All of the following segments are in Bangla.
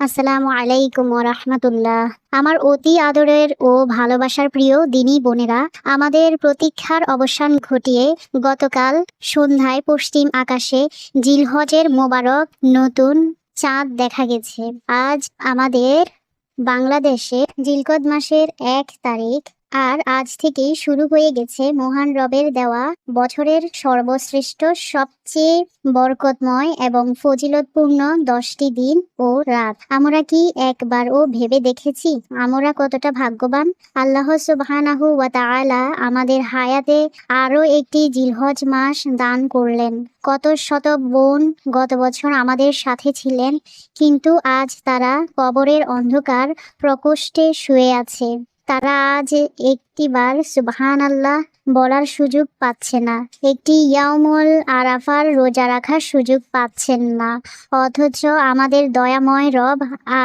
আসসালামু আলাইকুম ওয়া রাহমাতুল্লাহ। আমার অতি আদরের ও ভালোবাসার প্রিয় দিনী বোনেরা, আমাদের প্রতীক্ষার অবসান ঘটিয়ে গতকাল সন্ধ্যায় পশ্চিম আকাশে জিলহজের মোবারক নতুন চাঁদ দেখা গেছে। আজ আমাদের বাংলাদেশে জিলকদ মাসের ১ তারিখ, আর আজ থেকেই শুরু হয়ে গেছে মহান রবের দেওয়া বছরের সর্বশ্রেষ্ঠ, সবচেয়ে বরকতময় এবং ফজিলতপূর্ণ 10টি দিন ও রাত। আমরা কি একবারও ভেবে দেখেছি আমরা কতটা ভাগ্যবান? আল্লাহ সুবহানাহু ওয়া তাআলা আমাদের হায়াতে আরও একটি জিলহজ মাস দান করলেন। কত শত বোন গত বছর আমাদের সাথে ছিলেন, কিন্তু আজ তারা কবরের অন্ধকার প্রকোষ্ঠে শুয়ে আছে। তারা আজ একটিবার সুবহানাল্লাহ বলার সুযোগ পাচ্ছে না, একটি ইয়াউমুল আরাফার রোজা রাখার সুযোগ পাচ্ছেন না। অথচ আমাদের দয়াময় রব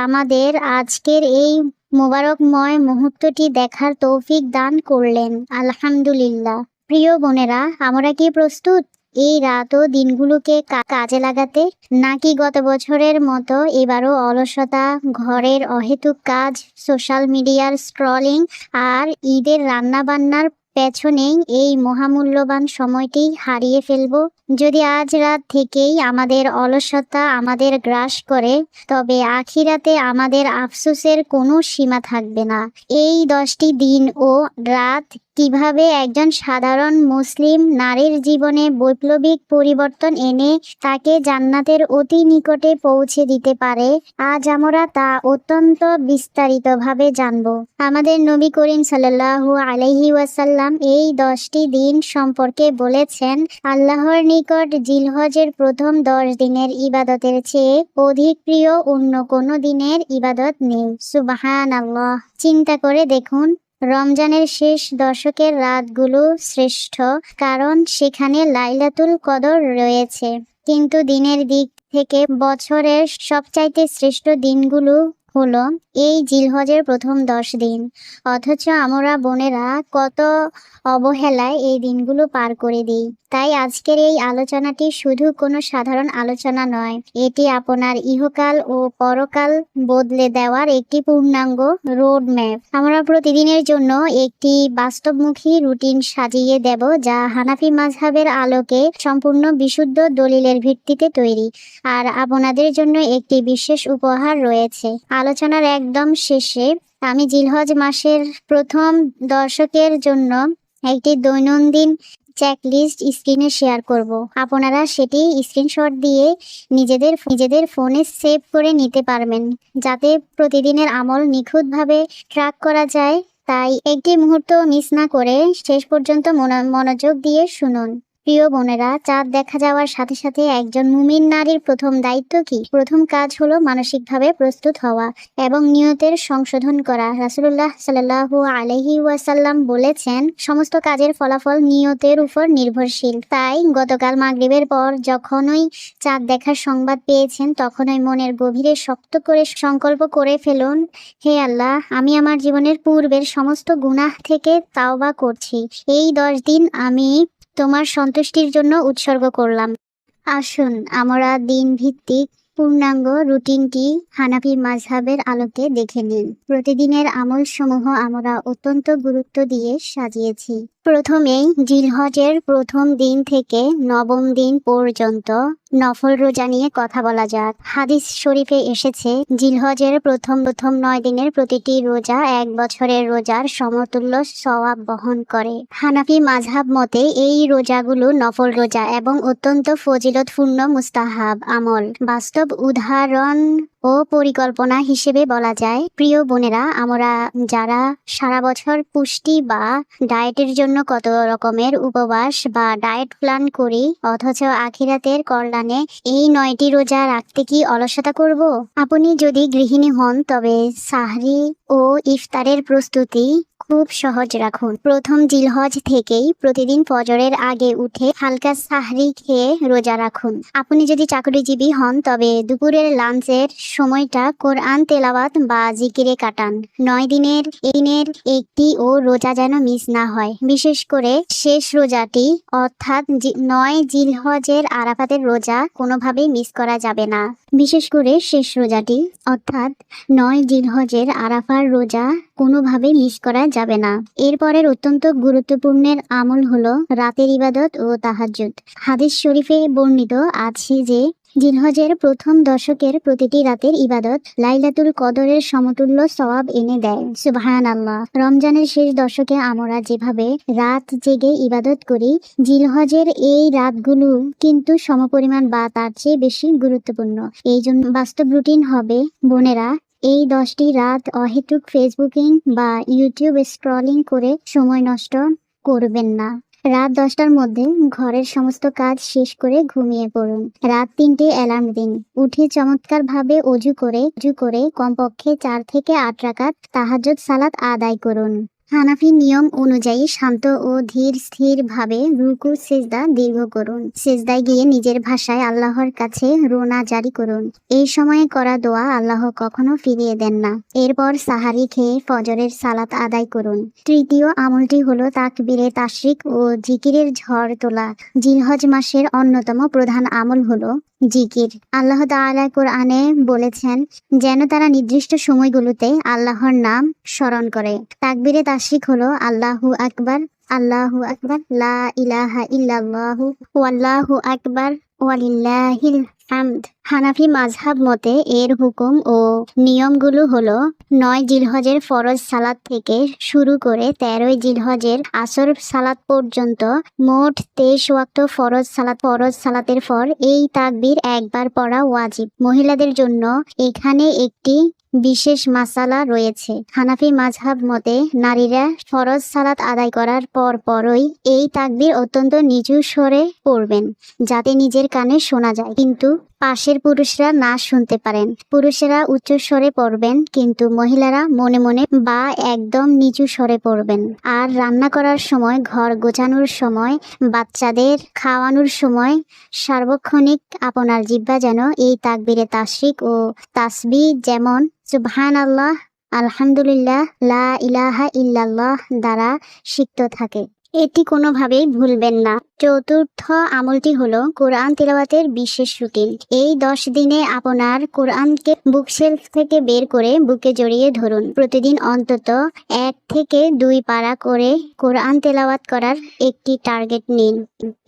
আমাদের আজকের এই মোবারকময় মুহূর্তটি দেখার তৌফিক দান করলেন। আলহামদুলিল্লাহ। প্রিয় বোনেরা, আমরা কি প্রস্তুত এই রাত ও দিনগুলোকে কাজে লাগাতে, নাকি গত বছরের মতো এবারও অলসতা, ঘরের অহেতুক কাজ, সোশ্যাল মিডিয়ার স্ক্রলিং আর ঈদের রান্নাবান্নার পেছনেই এই মহামূল্যবান সময়টি হারিয়ে ফেলব? যদি আজ রাত থেকেই আমাদের অলসতা আমাদের গ্রাস করে, তবে আখিরাতে আমাদের আফসোসের কোনো সীমা থাকবে না। এই 10টি দিন ও রাত কিভাবে একজন সাধারণ মুসলিম নারীর জীবনে বৈপ্লবিক পরিবর্তন এনে তাকে জান্নাতের অতি নিকটে পৌঁছে দিতে পারে, আজ আমরা তা অত্যন্ত বিস্তারিতভাবে জানব। আমাদের নবী করিম সাল্লাল্লাহু আলাইহি ওয়াসাল্লাম এই 10টি দিন সম্পর্কে বলেছেন, আল্লাহর নিকট জিলহজের প্রথম 10 দিনের ইবাদতের চেয়ে অধিক প্রিয় অন্য কোনো দিনের ইবাদত নেই। সুবহানাল্লাহ। চিন্তা করে দেখুন, রমজানের শেষ দশকের রাতগুলো শ্রেষ্ঠ, কারণ সেখানে লাইলাতুল কদর রয়েছে। কিন্তু দিনের দিক থেকে বছরের সবচাইতে শ্রেষ্ঠ দিনগুলো হলো এই জিলহজের প্রথম 10 দিন। অথচ আমরা বোনেরা কত অবহেলায় এই দিনগুলো পার করে দিই। তাই আজকের এই আলোচনাটি শুধু কোনো সাধারণ আলোচনা নয়, এটি আপনার ইহকাল ও পরকাল বদলে দেওয়ার একটি পূর্ণাঙ্গ রোড ম্যাপ। আমরা প্রতিদিনের জন্য একটি বাস্তবমুখী রুটিন সাজিয়ে দেব, যা হানাফি মাযহাবের আলোকে সম্পূর্ণ বিশুদ্ধ দলিলের ভিত্তিতে তৈরি। আর আপনাদের জন্য একটি বিশেষ উপহার রয়েছে। আলোচনার একদম শেষে আমি জিলহজ মাসের প্রথম দশকের জন্য একটি দৈনন্দিন চেকলিস্ট স্ক্রিনে শেয়ার করব। আপনারা সেটি স্ক্রিনশট দিয়ে নিজেদের ফোনে সেভ করে নিতে পারবেন, যাতে প্রতিদিনের আমল নিখুঁতভাবে ট্র্যাক করা যায়। তাই একটি মুহূর্ত মিস না করে শেষ পর্যন্ত মনোযোগ দিয়ে শুনুন। প্রিয় বোনেরা, চাঁদ দেখা যাওয়ার সাথে সাথে একজন মুমিন নারীর প্রথম দায়িত্ব কি? প্রথম কাজ হলো মানসিকভাবে প্রস্তুত হওয়া এবং নিয়তের সংশোধন করা। রাসূলুল্লাহ সাল্লাল্লাহু আলাইহি ওয়াসাল্লাম বলেছেন, সমস্ত কাজের ফলাফল নিয়তের উপর নির্ভরশীল। তাই গতকাল মাগরিবের পর যখনই চাঁদ দেখার সংবাদ পেয়েছেন, তখনই মনের গভীরে শক্ত করে সংকল্প করে ফেলুন, হে আল্লাহ, আমি আমার জীবনের পূর্বের সমস্ত গুনাহ থেকে তাওবা করছি। এই 10 দিন আমি তোমার সন্তুষ্টির জন্য উৎসর্গ করলাম। আসুন আমরা দিন ভিত্তিক পূর্ণাঙ্গ রুটিনটি হানাফি মাযহাবের আলোকে দেখে নিন। প্রতিদিনের আমলসমূহ আমরা অত্যন্ত গুরুত্ব দিয়ে সাজিয়েছি। প্রথমেই জিলহজের প্রথম দিন থেকে 9ম দিন পর্যন্ত নফল রোজা নিয়ে কথা বলা যাক। হাদিস শরীফে এসেছে, জিলহজের প্রথম 9 দিনের প্রতিটি রোজা 1 বছরের রোজার সমতুল্য সওয়াব বহন করে। হানাফি মাযহাব মতে এই রোজাগুলো নফল রোজা এবং অত্যন্ত ফজিলতপূর্ণ মুস্তাহাব আমল। বাস্তব উদাহরণ ও পরিকল্পনা হিসেবে বলা যায়, প্রিয় বোনেরা, আমরা যারা সারা বছর পুষ্টি বা ডায়েটের জন্য কত রকমের উপবাস বা ডায়েট প্ল্যান করি, অথচ আখিরাতের কল্যাণে এই 9টি রোজা রাখতে কি অলসতা করব? আপনি যদি গৃহিণী হন, তবে সাহরি ও ইফতারের প্রস্তুতি খুব সহজ রাখুন। প্রথম জিলহজ থেকেই প্রতিদিন ফজরের আগে উঠে হালকা সাহরি খেয়ে রোজা রাখুন। আপনি যদি চাকরিজীবী হন, তবে দুপুরের লাঞ্চের সময়টা কোরআন তেলাওয়াত বা জিকিরে কাটান। 9 দিনের একটি ও রোজা যেন মিস না হয়। বিশেষ করে শেষ রোজাটি অর্থাৎ 9 জিলহজের আরাফাতের রোজা কোনোভাবেই মিস করা যাবে না। বিশেষ করে শেষ রোজাটি অর্থাৎ 9 জিলহজের আরাফার রোজা কোনোভাবে মিস করা যাবে না। এরপরের অত্যন্ত গুরুত্বপূর্ণের আমল হলো রাতের ইবাদত ও তাহাজ্জুদ। হাদিস শরীফে বর্ণিত আছে যে জিলহজের প্রথম দশকের প্রতিটি রাতের ইবাদত লাইলাতুল কদরের সমতুল্য সওয়াব এনে দেয়। সুবহানাল্লাহ। রমজানের শেষ দশকে আমরা যেভাবে রাত জেগে ইবাদত করি, জিলহজের এই রাতগুলো কিন্তু সমপরিমাণ বা তার চেয়ে বেশি গুরুত্বপূর্ণ। এই জন্য বাস্তব রুটিন হবে বোনেরা, এই 10টি রাত অহেতুক ফেসবুকিং বা ইউটিউব স্ক্রলিং করে সময় নষ্ট করবেন না। রাত 10টার মধ্যে ঘরের সমস্ত কাজ শেষ করে ঘুমিয়ে পড়ুন। রাত 3টে অ্যালার্ম দিন। উঠে চমৎকারভাবে অজু করে কমপক্ষে 4 থেকে 8 রাকাত তাহাজ্জুদ সালাত আদায় করুন। হানাফি নিয়ম অনুযায়ী শান্ত ও ধীর স্থির ভাবে রুকু সেজদা দীর্ঘ করুন। সেজদায় গিয়ে নিজের ভাষায় আল্লাহর কাছে রোনা জারি করুন। এই সময়ে করা দোয়া আল্লাহ কখনো ফিরিয়ে দেন না। এরপর সাহারি খেয়ে ফজরের সালাত আদায় করুন। তৃতীয় আমলটি হলো তাকবীরে তাশরিক ও জিকিরের ঝড় তোলা। জিলহজ মাসের অন্যতম প্রধান আমল হলো জিকির। আল্লাহ তাআলা কোরআনে বলেছেন যেন তারা নির্দিষ্ট সময়গুলোতে আল্লাহর নাম স্মরণ করে। তাকবীরে তাশরিক হলো আল্লাহু আকবার, আল্লাহু আকবার, লা ইলাহা ইল্লাল্লাহু ওয়াল্লাহু আকবার ওয়ালিল্লাহিল হামদ। হানাফি মাযহাব মতে এর হুকুম ও নিয়মগুলো হলো 9 জিলহজের ফরজ সালাত থেকে শুরু করে 13 জিলহজের আসর সালাত পর্যন্ত মোট 23 ওয়াক্ত ফরজ সালাতের পর এই তাকবীর একবার পড়া ওয়াজিব। মহিলাদের জন্য এখানে একটি বিশেষ মাসালা রয়েছে। হানাফি মাযহাব মতে নারীরা ফরজ সালাত আদায় করার পরই এই তাকবীর অত্যন্ত নিচু স্বরে পড়বেন যাতে নিজের কানে শোনা যায়, কিন্তু পাশের পুরুষরা না শুনতে পারেন। পুরুষেরা উচ্চ স্বরে পড়বেন, কিন্তু মহিলারা মনে মনে বা একদম নিচু স্বরে পড়বেন। আর রান্না করার সময়, ঘর গোছানোর সময়, বাচ্চাদের খাওয়ানোর সময় সার্বক্ষণিক আপনার জিহ্বা যেন এই তাকবীরে তাশরিক ও তাসবিহ যেমন সুবহানাল্লাহ, আলহামদুলিল্লাহ, লা ইলাহা ইল্লাল্লাহ দ্বারা সিক্ত থাকে। এটি কোনোভাবেই ভুলবেন না। চতুর্থ আমলটি হলো কোরআন তিলাওয়াতের বিশেষ রুটিন। এই 10 দিনে আপনার কোরআনকে বুকশেলফ থেকে বের করে বুকে জড়িয়ে ধরুন। প্রতিদিন অন্তত 1 থেকে 2 পারা করে কোরআন তেলাওয়াত করার একটি টার্গেট নিন।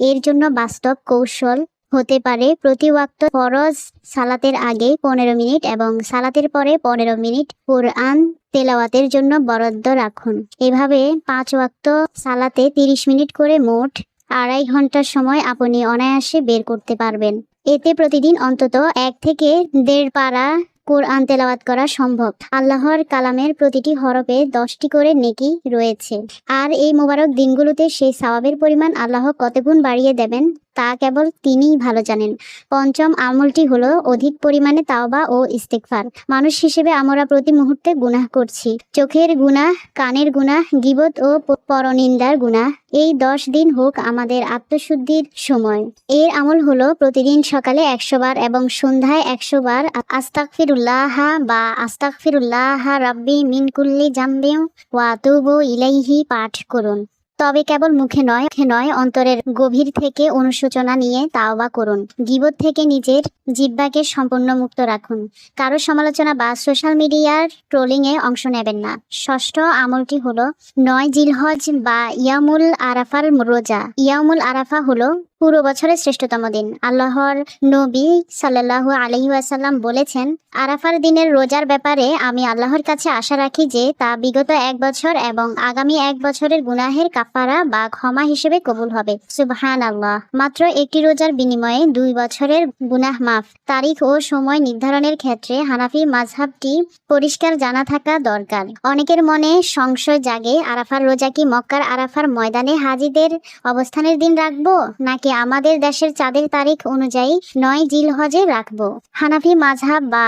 এর জন্য বাস্তব কৌশল হতে পারে প্রতি ওয়াক্ত ফরজ সালাতের আগে 15 মিনিট এবং সালাতের পরে 15 মিনিট কোরআন তেলাওয়াতের জন্য বরাদ্দ রাখুন। এভাবে 5 ওয়াক্ত সালাতে 30 মিনিট করে মোট 2.5 ঘন্টার সময় আপনি অনায়াসে বের করতে পারবেন। এতে প্রতিদিন অন্তত 1 থেকে 1.5 পারা কোরআন তেলাওয়াত করা সম্ভব। আল্লাহর কালামের প্রতিটি হরফে 10টি করে নেকি রয়েছে, আর এই মোবারক দিনগুলোতে সেই সওয়াবের পরিমাণ আল্লাহ কত গুণ বাড়িয়ে দেবেন তা কেবল তিনিই ভালো জানেন। পঞ্চম আমলটি হলো অধিক পরিমাণে তাওবা ও ইস্তেগফার। মানুষ হিসেবে আমরা প্রতি মুহূর্তে গুনাহ করছি। চোখের গুনাহ, কানের গুনাহ, গীবত ও পরনিন্দার গুনাহ। এই 10 দিন হোক আমাদের আত্মশুদ্ধির সময়। এর আমল হলো প্রতিদিন সকালে 100 বার এবং সন্ধ্যায় 100 বার আস্তাগফিরুল্লাহ বা আস্তাগফিরুল্লাহ রাব্বি মিন কুল্লি জামবি ওয়া আতুবু ইলাইহি পাঠ করুন। তবে কেবল মুখে নয়, অন্তরের গভীর থেকে অনুশোচনা নিয়ে তাওবা করুন। গীবত থেকে নিজের জিহ্বাকে সম্পূর্ণ মুক্ত রাখুন। কারো সমালোচনা বা সোশ্যাল মিডিয়ার ট্রোলিংয়ে অংশ নেবেন না। ষষ্ঠ আমলটি হলো 9 জিলহজ বা ইয়ামুল আরাফার রোজা। ইয়ামুল আরাফা হলো পুরো বছরের শ্রেষ্ঠতম দিন। আল্লাহর নবী সাল্লাল্লাহু আলাইহি ওয়াসাল্লাম বলেছেন, আরাফার দিনের রোজার ব্যাপারে আমি আল্লাহর কাছে আশা রাখি যে তা বিগত 1 বছর এবং আগামী 1 বছরের গুনাহের কাফারা বা ক্ষমা হিসেবে কবুল হবে। সুবহানাল্লাহ। মাত্র একটি রোজার বিনিময়ে 2 বছরের গুনাহ মাফ। তারিখ ও সময় নির্ধারণের ক্ষেত্রে হানাফি মাযহাবটি পরিষ্কার জানা থাকা দরকার। অনেকের মনে সংশয় জাগে, আরাফার রোজা কি মক্কার আরাফার ময়দানে হাজীদের অবস্থানের দিন রাখবো, নাকি আমাদের দেশের চাঁদের তারিখ অনুযায়ী 9 জিলহজে রাখবো? হানাফি মাযহাব বা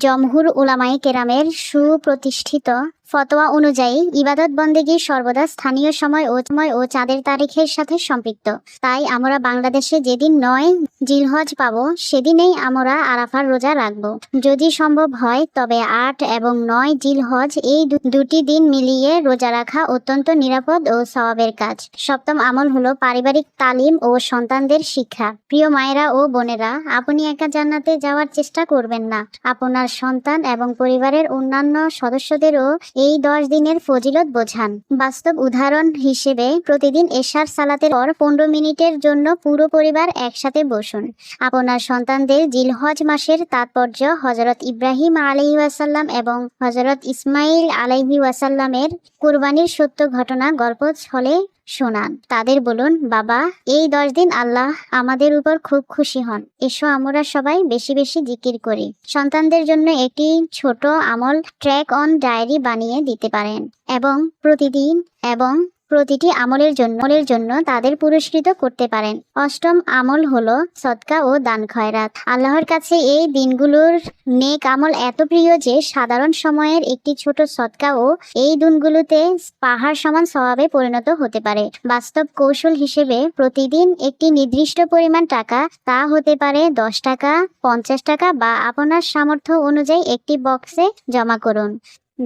জমহুর উলামায়ে কেরামের সুপ্রতিষ্ঠিত ফতোয়া অনুযায়ী ইবাদত বন্দেগী সর্বদা স্থানীয় সময় ও চাঁদের তারিখের সাথে সম্পৃক্ত। তাই আমরা বাংলাদেশে যেদিন 9 জিলহজ পাবো সেদিনেই আমরা আরাফার রোজা রাখবো। যদি সম্ভব হয় তবে 8 এবং 9 জিলহজ এই দুটি দিন মিলিয়ে রোজা রাখা অত্যন্ত নিরাপদ ও সওয়াবের কাজ। সপ্তম আমল হলো পারিবারিক তালিম ও সন্তানদের শিক্ষা। প্রিয় মায়েরা ও বোনেরা, আপনি একা জান্নাতে যাওয়ার চেষ্টা করবেন না, আপনার সন্তান এবং পরিবারের অন্যান্য সদস্যদেরও এই 10 দিনের ফজিলত বোঝান। বাস্তব উদাহরণ হিসেবে প্রতিদিন এশার সালাতের পর 15 মিনিটের জন্য পুরো পরিবার একসাথে বসুন। আপনার সন্তানদের জিলহজ মাসের তাৎপর্য হযরত ইব্রাহিম আলাইহিস সালাম এবং হযরত ইসমাইল আলাইহিস সালামের কুরবানির সত্য ঘটনা গল্প ছলে শোনান। তাদের বলুন, বাবা, এই 10 দিন আল্লাহ আমাদের উপর খুব খুশি হন, এসো আমরা সবাই বেশি বেশি জিকির করি। সন্তানদের জন্য একটি ছোট আমল ট্র্যাক অন ডায়েরি বানিয়ে দিতে পারেন এবং প্রতিটি আমলের জন্য তাদের পুরস্কৃত করতে পারেন। অষ্টম আমল হলো সদকা ও দান খয়রাত। আল্লাহর কাছে এই দিনগুলোর নেক আমল এত প্রিয় যে সাধারণ সময়ের একটি ছোট সদকা ও এই দিনগুলোতে পাহাড় সমান সওয়াবে পরিণত হতে পারে। বাস্তব কৌশল হিসেবে প্রতিদিন একটি নির্দিষ্ট পরিমাণ টাকা, তা হতে পারে 10 টাকা, 50 টাকা বা আপনার সামর্থ্য অনুযায়ী একটি বক্সে জমা করুন।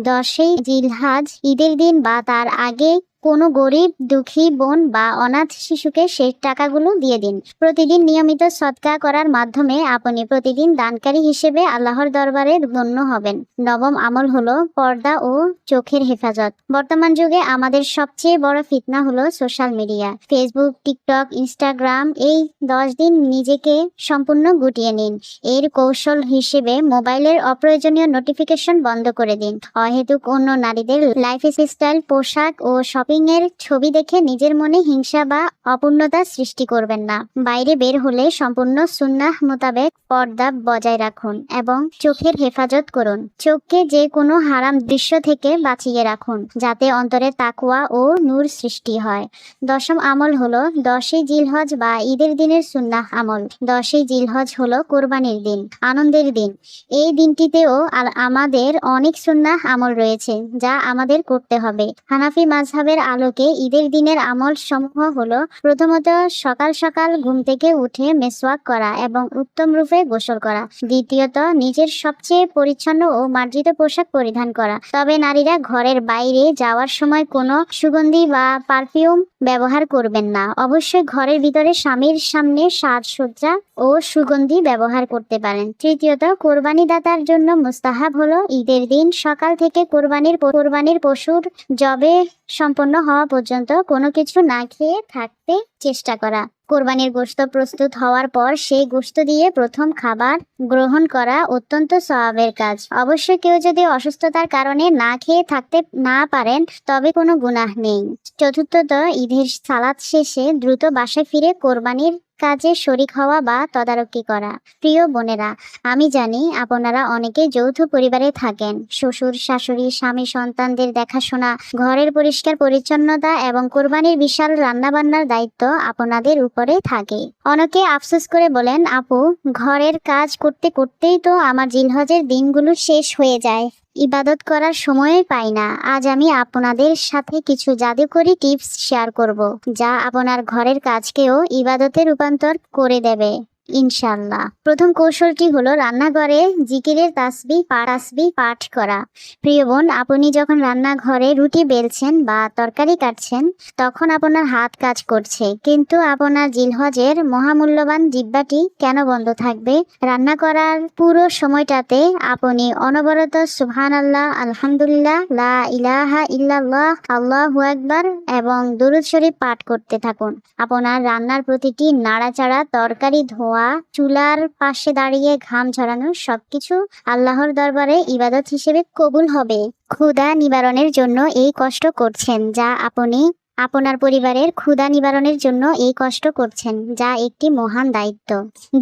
10ই জিলহজ ঈদের দিন বা তার আগে কোনো গরিব দুঃখী বোন বা অনাথ শিশুকে সেই টাকাগুলো দিয়ে দিন। প্রতিদিন নিয়মিত সদকা করার মাধ্যমে আপনি প্রতিদিন দানকারী হিসেবে আল্লাহর দরবারে গণ্য হবেন। নবম আমল হলো পর্দা ও চোখের হেফাজত। বর্তমান যুগে আমাদের সবচেয়ে বড় ফিতনা হলো social media, Facebook, TikTok, Instagram. এই 10 দিন নিজেকে সম্পূর্ণ গুটিয়ে নিন। এর কৌশল হিসেবে মোবাইলের অপ্রয়োজনীয় নোটিফিকেশন বন্ধ করে দিন। অহেতুক অন্য নারীদের লাইফস্টাইল, পোশাক ও শপিং এর ছবি দেখে নিজের মনে হিংসা বা অপূর্ণতা সৃষ্টি করবেন না। বাইরে বের হলে সম্পূর্ণ সুন্নাহ মোতাবেক পর্দা বজায় রাখুন এবং চোখের হেফাজত করুন। চোখকে যে কোনো হারাম দৃশ্য থেকে বাঁচিয়ে রাখুন, যাতে অন্তরে তাকওয়া ও নূর সৃষ্টি হয়। দশম আমল হলো 10ই জিলহজ বা ঈদের দিনের সুন্নাহ আমল। 10ই জিলহজ হলো কোরবানির দিন, আনন্দের দিন। এই দিনটিতেও আমাদের অনেক সুন্নাহ আমল রয়েছে যা আমাদের করতে হবে। হানাফি মাযহাবের আলোকে ঈদের দিনের আমল সমূহ হলো, প্রথমত সকাল সকাল ঘুম থেকে উঠে মেসওয়াক করা এবং উত্তম রূপে গোসল করা। দ্বিতীয়ত নিজের সবচেয়ে পরিচ্ছন্ন ও মার্জিত পোশাক পরিধান করা। তবে নারীরা ঘরের বাইরে যাওয়ার সময় কোনো সুগন্ধি বা পারফিউম ব্যবহার করবেন না। অবশ্যই ঘরের ভিতরে স্বামীর সামনে সাজসজ্জা ও সুগন্ধি ব্যবহার করতে পারেন। তৃতীয়ত কোরবানি দাতার জন্য মুস্তাহাব হলো ঈদের দিন সকাল থেকে কোরবানির পশুর জবে সম্পন্ন হওয়া পর্যন্ত কোনো কিছু না খেয়ে থাকতে চেষ্টা করা। কোরবানির গোশত প্রস্তুত হওয়ার পর সেই গোশত দিয়ে প্রথম খাবার গ্রহণ করা অত্যন্ত সওয়াবের কাজ। অবশ্যই কেউ যদি অসুস্থতার কারণে না খেয়ে থাকতে না পারেন তবে কোনো গুনাহ নেই। চতুর্থত ঈদের সালাত শেষে দ্রুত বাসায় ফিরে কোরবানির কাজে শরিক হওয়া বা তদারকি করা। প্রিয় বোনেরা, আমি জানি আপনারা অনেকে যৌথ পরিবারে থাকেন। শ্বশুর, শাশুড়ি, স্বামী, সন্তানদের দেখাশোনা, ঘরের পরিষ্কার পরিচ্ছন্নতা এবং কোরবানির বিশাল রান্নাবান্নার দায়িত্ব আপনাদের উপরে থাকে। অনেকে আফসোস করে বলেন, আপু, ঘরের কাজ করতে করতেই তো আমার জিলহজের দিনগুলো শেষ হয়ে যায়, ইবাদত করার সময়ই পাই না। আজ আমি আপনাদের সাথে কিছু জাদুকরী টিপস শেয়ার করব, যা আপনার ঘরের কাজকেও ইবাদতে রূপান্তর করে দেবে ইনশাআল্লাহ। প্রথম কৌশলটি হলো রান্নাঘরে জিকিরের তাসবিহ পাঠ করা। প্রিয় বোন, আপনি যখন রান্নাঘরে রুটি বেলছেন বা তরকারি কাটছেন তখন আপনার হাত কাজ করছে, কিন্তু আপনার জিলহজের মহামূল্যবান জিহ্বাটি কেন বন্ধ থাকবে? রান্না করার পুরো সময়টাতে আপনি অনবরত সুবহানাল্লাহ, আলহামদুলিল্লাহ, লা ইলাহা ইল্লাল্লাহ, আল্লাহু আকবার এবং দুরূদ শরীফ পাঠ করতে থাকুন। আপনার রান্নার প্রতিটি নাড়াচাড়া, তরকারি ধোয়া, চুলার পাশে দাঁড়িয়ে ঘাম ঝরানো, সবকিছু আল্লাহর দরবারে ইবাদত হিসেবে কবুল হবে। ক্ষুধা নিবারণের জন্য এই কষ্ট করছেন, যা আপনি আপনার পরিবারের ক্ষুধা নিবারণের জন্য এই কষ্ট করছেন, যা একটি মহান দায়িত্ব।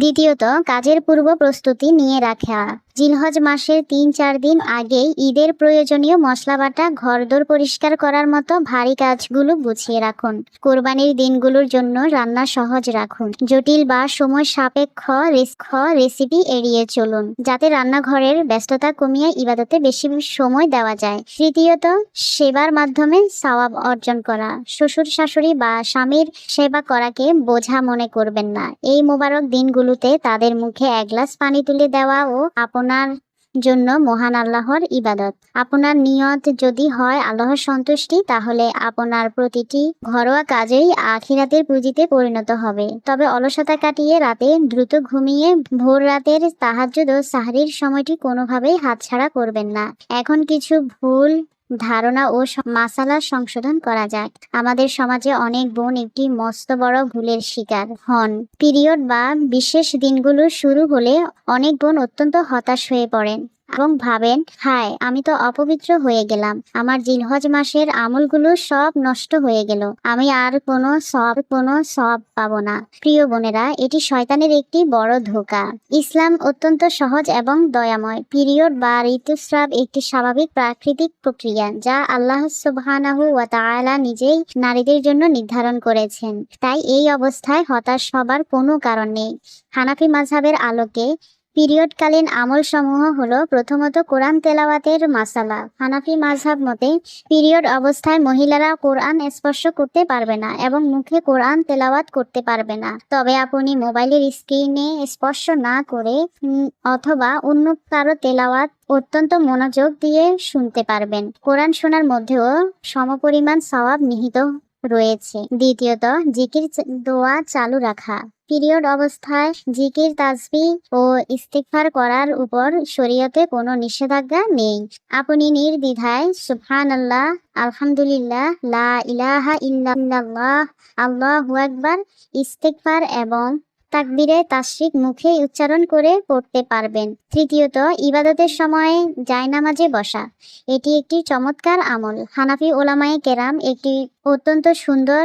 দ্বিতীয়ত, কাজের পূর্ব প্রস্তুতি নিয়ে রাখা। জিলহজ মাসের ৩-৪ দিন আগেই ঈদের প্রয়োজনীয় মশলা বাটা, ঘরদোর পরিষ্কার করার মতো ভারী কাজগুলো গুছিয়ে রাখুন। কোরবানির দিনগুলোর জন্য রান্না সহজ রাখুন। জটিল বা সময় সাপেক্ষ রেসিপি এড়িয়ে চলুন, যাতে রান্নাঘরের ব্যস্ততা কমিয়ে ইবাদতে বেশি সময় দেওয়া যায়। তৃতীয়ত, সেবার মাধ্যমে সওয়াব অর্জন করা। শ্বশুর শাশুড়ি বা স্বামীর সেবা করাকে বোঝা মনে করবেন না। এই মোবারক দিনগুলোতে তাদের মুখে এক গ্লাস পানি তুলে দেওয়া ও আপনার জন্য মহান আল্লাহর ইবাদত। আপনার নিয়ত যদি হয় আল্লাহর সন্তুষ্টি, তাহলে আপনার প্রতিটি ঘরোয়া কাজেই আখিরাতের পুঁজিতে পরিণত হবে। তবে অলসতা কাটিয়ে রাতে দ্রুত ঘুমিয়ে ভোর রাতের তাহাজ্জুদ ও সাহরির সময়টি কোনোভাবেই হাতছাড়া করবেন না। এখন কিছু ভুল ধারণা ও মাসালা সংশোধন করা যাক। আমাদের সমাজে অনেক বোন একটি মস্ত বড় ভুলের শিকার হন। পিরিয়ড বা বিশেষ দিনগুলো শুরু হলে অনেক বোন অত্যন্ত হতাশ হয়ে পড়েন এবং ভাবেন, হায়, আমি তো অপবিত্র হয়ে গেলাম, আমার জিলহজ মাসের আমলগুলো সব নষ্ট হয়ে গেল, আমি আর কোনো সব পাবো না। প্রিয় বোনেরা, এটি শয়তানের একটি বড় ধোঁকা। ইসলাম অত্যন্ত সহজ এবং দয়াময়। পিরিয়ড বা ঋতুস্রাব একটি স্বাভাবিক প্রাকৃতিক প্রক্রিয়া, যা আল্লাহ সুবহানাহু ওয়া তাআলা নিজেই নারীদের জন্য নির্ধারণ করেছেন। তাই এই অবস্থায় হতাশ হবার কোনো কারণ নেই। হানাফি মাযহাবের আলোকে পিরিয়ডকালীন আমল সমূহ হলো: প্রথমত, কোরআন তেলাওয়াতের মাসালা। হানাফি মাযহাব মতে পিরিয়ড অবস্থায় মহিলারা কোরআন স্পর্শ করতে পারবে না এবং মুখে কোরআন তেলাওয়াত করতে পারবে না। তবে আপনি মোবাইলের স্ক্রিনে স্পর্শ না করে অথবা অন্য কারো তেলাওয়াত অত্যন্ত মনোযোগ দিয়ে শুনতে পারবেন। কোরআন শোনার মধ্যেও সমপরিমাণ সওয়াব নিহিত রয়েছে। দ্বিতীয়ত, জিকির দোয়া চালু রাখা। পিরিয়ড অবস্থায় জিকির, তাসবিহ ও ইস্তিগফার করার উপর শরীয়তে কোনো নিষেধাজ্ঞা নেই। আপনি নির্দ্বিধায় সুবহানাল্লাহ, আলহামদুলিল্লাহ, লা ইলাহা ইল্লাল্লাহ, আল্লাহু আকবার, ইস্তিগফার এবং তাকবীরে তাশরিক মুখে উচ্চারণ করে পড়তে পারবেন। তৃতীয়ত, ইবাদতের সময় জায়নামাজে বসা। এটি একটি চমৎকার আমল। হানাফি ওলামায়ে কেরাম একটি অত্যন্ত সুন্দর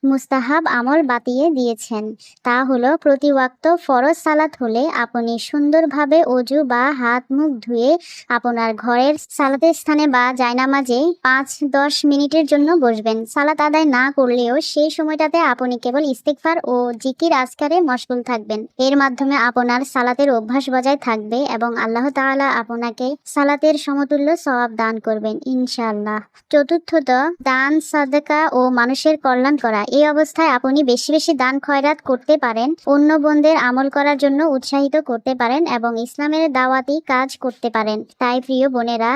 মুস্তাহাব আমল বাতিয়ে দিয়েছেন। তা হলো, প্রতি ওয়াক্ত ফরজ সালাত হলে আপনি সুন্দরভাবে অজু বা হাত মুখ ধুয়ে আপনার ঘরের সালাতের স্থানে বা জায়নামাজে 5-10 মিনিটের জন্য বসবেন। সালাত আদায় না করলেও সেই সময়টাতে আপনি কেবল ইস্তিগফার ও জিকির আজকারে মশগুল থাকবেন। এর মাধ্যমে আপনার সালাতের অভ্যাস বজায় থাকবে এবং আল্লাহ তাআলা আপনাকে সালাতের সমতুল্য সওয়াব দান করবেন ইনশাআল্লাহ। চতুর্থত, দান, সাদকা ও মানুষের কল্যাণ করা। এই অবস্থায় আপনি বেশি বেশি দান খয়রাত করতে পারেন, অন্য বোনদের আমল করার জন্য উৎসাহিত করতে পারেন এবং ইসলামের দাওয়াতি কাজ করতে পারেন। তাই প্রিয় বোনেরা,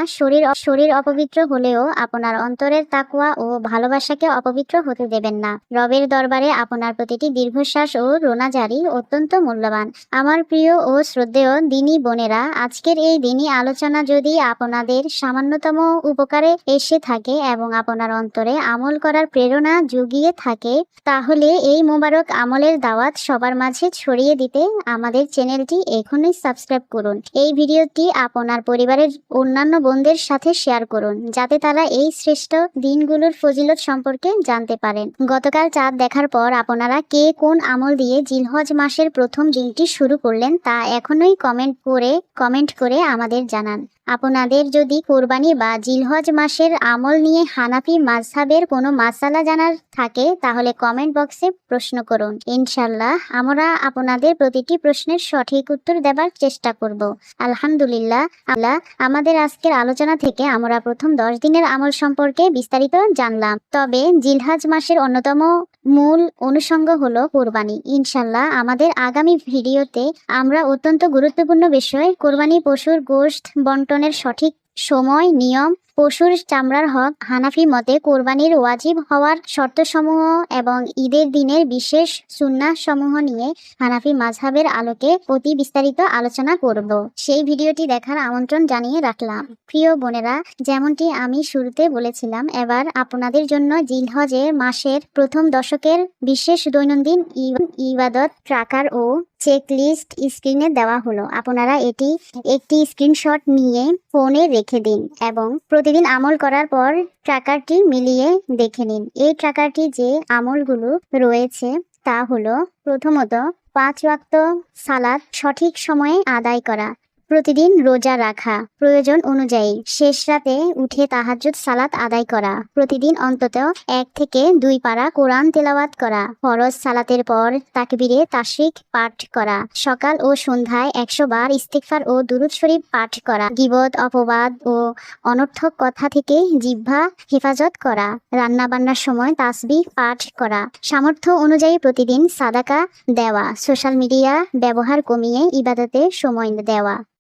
শরীর অপবিত্র হলেও আপনার অন্তরের তাকওয়া ও ভালোবাসাকে অপবিত্র হতে দেবেন না। রবের দরবারে আপনার প্রতিটি দীর্ঘশ্বাস ও রোনাজারি অত্যন্ত মূল্যবান। আমার প্রিয় ও শ্রদ্ধেয় দিনী বোনেরা, আজকের এই দিনী আলোচনা যদি আপনাদের সামান্যতম উপকারে এসে থাকে এবং আপনার অন্তরে আমল করার প্রেরণা জুগিয়ে থাকে, তাহলে এই মোবারক আমলের দাওয়াত সবার মাঝে ছড়িয়ে দিতে আমাদের চ্যানেলটি এখনই সাবস্ক্রাইব করুন। এই ভিডিওটি আপনার পরিবারের অন্যান্য বোনদের সাথে শেয়ার করুন, যাতে তারা এই শ্রেষ্ঠ দিনগুলোর ফজিলত সম্পর্কে জানতে পারেন। গতকাল চাঁদ দেখার পর আপনারা কে কোন আমল দিয়ে জিলহজ মাসের প্রথম দিনটি শুরু করলেন তা এখনই কমেন্ট করে আমাদের জানান। আপনাদের যদি কোরবানি বা জিলহজ মাসের আমল নিয়ে হানাফি মাযহাবের কোনো মাসালা জানার থাকে, তাহলে কমেন্ট বক্সে প্রশ্ন করুন। ইনশাআল্লাহ আমরা আপনাদের প্রতিটি প্রশ্নের সঠিক উত্তর দেবার চেষ্টা করব। আলহামদুলিল্লাহ, আমাদের আজকের আলোচনা থেকে আমরা প্রথম 10 দিনের আমল সম্পর্কে বিস্তারিত জানলাম। তবে জিলহজ মাসের অন্যতম মূল অনুষঙ্গ হলো কোরবানি। ইনশাআল্লাহ আমাদের আগামী ভিডিওতে আমরা অত্যন্ত গুরুত্বপূর্ণ বিষয় কোরবানি পশুর গোশত বন্টনের সঠিক সময়, নিয়ম, পশুর চামড়ার হক, হানাফি মতে কোরবানির ওয়াজিব হওয়ার শর্তসমূহ এবং ঈদের দিনের বিশেষ সুন্নাহ সমূহ নিয়ে হানাফি মাযহাবের আলোকে অতি বিস্তারিত আলোচনা করব। সেই ভিডিওটি দেখার আমন্ত্রণ জানিয়ে রাখলাম। প্রিয় বোনেরা, যেমনটি আমি শুরুতে বলেছিলাম, এবার আপনাদের জন্য জিলহজের মাসের প্রথম দশকের বিশেষ দৈনন্দিন ইবাদত ট্র্যাকার ও চেকলিস্ট স্ক্রিনে দেওয়া হলো। আপনারা এটি একটি স্ক্রিনশট নিয়ে ফোনে রেখে দিন এবং প্রতিদিন আমল করার পর ট্র্যাকারটি মিলিয়ে দেখে নিন। এই ট্র্যাকারটি যে আমলগুলো রয়েছে তা হলো: প্রথমত, 5 ওয়াক্ত সালাত সঠিক সময়ে আদায় করা। প্রতিদিন রোজা রাখা, প্রয়োজন অনুযায়ী শেষ রাতে উঠে তাহাজ্জুদ সালাত আদায় করা, প্রতিদিন অন্তত 1 থেকে 2 পারা কোরআন তেলাওয়াত করা, ফরজ সালাতের পর তাকবীরে তাশরিক পাঠ করা, সকাল ও সন্ধ্যায় 100 বার ইস্তিগফার ও দুরূদ শরীফ পাঠ করা, গীবত, অপবাদ ও অনর্থক কথা থেকে জিহ্বা হেফাজত করা, রান্না বান্নার সময় তাসবিহ পাঠ করা, সামর্থ্য অনুযায়ী প্রতিদিন সাদাকা দেওয়া, সোশ্যাল মিডিয়া ব্যবহার কমিয়ে ইবাদতে সময় দেওয়া।